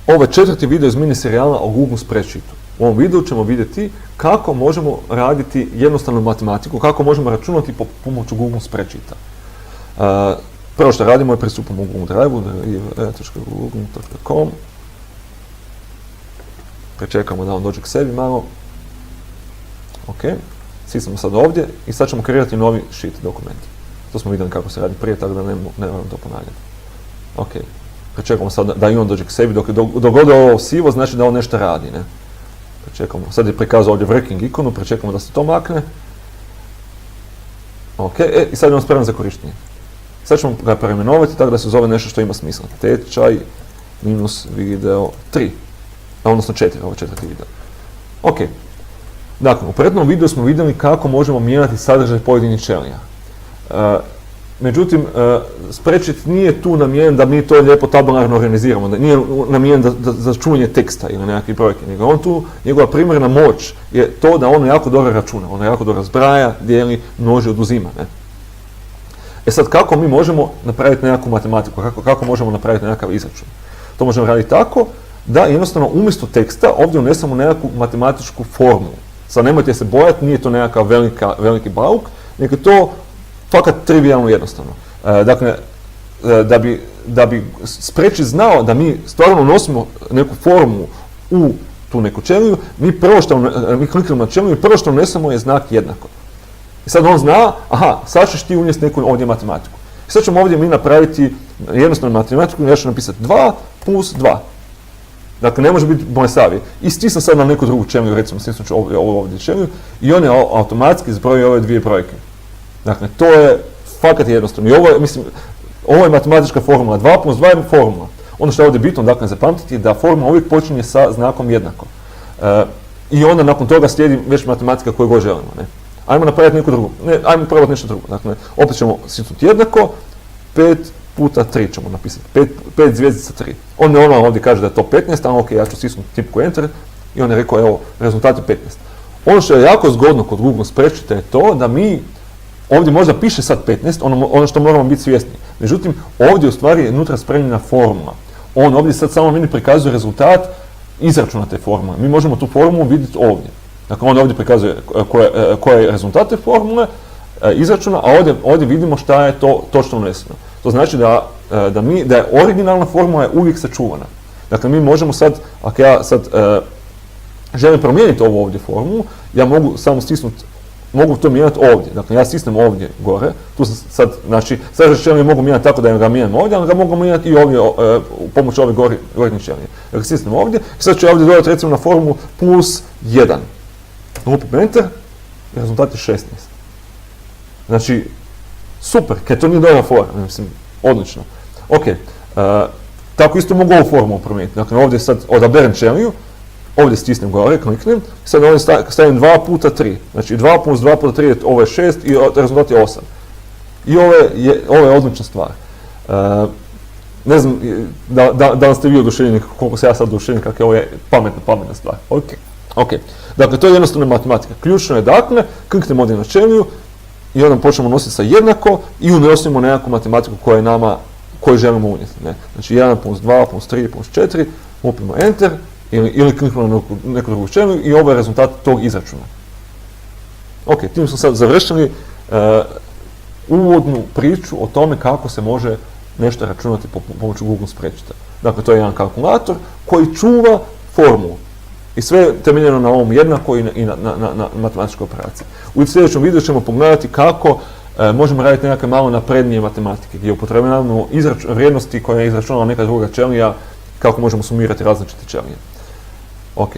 Ovo je 4. video iz mini serijala o Google Spreadsheetu. U ovom videu ćemo vidjeti kako možemo raditi jednostavnu matematiku, kako možemo računati pomoću Google Spreadsheeta. Prvo što radimo je pristupamo u Google Drive-u, google.com. Prečekamo da on dođe k sebi malo. Ok, svi smo sad ovdje i sad ćemo kreirati novi sheet dokument. To smo vidjeli kako se radi prije, tako da ne moram to ponavljati. Ok, prečekamo sad da i on dođe k sebi, dok god je ovo sivo, znači da on nešto radi, ne? Prečekamo, sad je prikazao ovdje working ikonu, prečekamo da se to makne. Ok, i sad je on spreman za korištenje. Sad ćemo ga preimenovati tako da se zove nešto što ima smisla. Tečaj minus video 3, odnosno 4, ovo je 4. video. Ok, dakle, u prethodnom videu smo vidjeli kako možemo mijenjati sadržaj pojedinih ćelija. Međutim, Spreadsheet nije tu namijenjen da mi to lijepo tabularno organiziramo, da nije namijenjen za čuvanje teksta ili nekakvih brojke, nego on tu, njegova primarna moć je to da on jako dobro računa, on jako dobro zbraja, dijeli, množi, oduzima. Ne? E sad, kako mi možemo napraviti nekakvu matematiku, kako možemo napraviti nekakav izračun? To možemo raditi tako da jednostavno umjesto teksta ovdje unesemo nekakvu matematičku formulu. Sad nemojte se bojati, nije to nekakav veliki bauk, nego je to fakat trivijalno jednostavno. Dakle, da bi Spreadsheet znao da mi stvarno unosimo neku formulu u tu neku ćeliju, mi kliknemo na ćeliju i prvo što unesemo je znak jednako. I sad on zna, aha, sad ćeš ti unijesti neku ovdje matematiku. I sad ćemo ovdje mi napraviti jednostavnu matematiku, ja ću napisati 2 plus 2. Dakle, ne može biti moje savje. I stisnem sad na neku drugu ćeliju, recimo stisnut ću ovdje ćeliju i on je automatski zbrojio ove dvije brojke. Dakle, to je fakat jednostavno. I ovo je matematička formula. 2 plus 2 je formula. Ono što je ovdje bitno, dakle, zapamtiti je da formula uvijek počinje sa znakom jednako. I onda nakon toga slijedi već matematika koju god želimo. Ne? Ajmo napraviti neku drugu. Ne, ajmo probati nešto drugo. Dakle, opet ćemo stisnuti jednako. 5 puta 3 ćemo napisati. 5 zvjezdica 3. On ovdje kaže da je to 15, ali ok, ja ću stisnuti tipku Enter i on je rekao, evo, rezultat je 15. Ono što je jako zgodno kod Google Spreadsheeta je to da mi ovdje možda piše sad 15, ono što moramo biti svjesni. Međutim, ovdje u stvari je unutra spremljena formula. On ovdje sad samo meni prikazuje rezultat izračuna te formule. Mi možemo tu formulu vidjeti ovdje. Dakle, on ovdje prikazuje koje je rezultat te formule, izračuna, a ovdje vidimo šta je to točno uneseno. To znači da je originalna formula je uvijek sačuvana. Dakle, mi možemo sad, ako ja sad želim promijeniti ovu ovdje formulu, ja mogu samo stisnuti, mogu to mijenjati ovdje. Dakle, ja stisnem ovdje gore, tu sam sad, znači, sadržaj ćelije mogu mijenjati tako da ga mijenjam ovdje, ali ga mogu mijenjati i ovdje u pomoću ove gornje ćelije. Dakle, stisnem ovdje i sad ću ovdje dodati recimo na formulu plus 1. Lupim Enter i rezultat je 16. Znači, super, kad to nije dobra formula, mislim, odlično. Ok, tako isto mogu ovu formulu promijeniti. Dakle, ovdje sad odaberem ćeliju, ovdje stisnem gore, kliknem, sad ovdje stavim 2 puta 3. Znači 2 plus 2 puta 3, ovo je 6 i rezultat je 8. I ovo je odlična stvar. Ne znam da li ste vi oduševljeni, koliko se ja sad oduševljen, kako je ovo je pametna stvar. Ok. Dakle, to je jednostavna matematika. Ključno je dakle, kliknemo ovdje na ćeliju i onda počnemo nositi sa jednako i unosimo nekakvu matematiku koju želimo unijeti. Ne? Znači 1 plus 2 plus 3 plus 4, upimo Enter, ili kliknemo na neku drugu ćeliju i ovo je rezultat tog izračuna. Ok, tim smo sad završili uvodnu priču o tome kako se može nešto računati pomoću Google Spreadsheeta. Dakle, to je jedan kalkulator koji čuva formulu. I sve je temeljeno na ovom jednako i na matematičkoj operaciji. U sljedećem videu ćemo pogledati kako možemo raditi nekakve malo naprednije matematike, gdje upotrebljavamo vrijednosti koje je izračunala neka druga ćelija, kako možemo sumirati različite ćelije. Ok.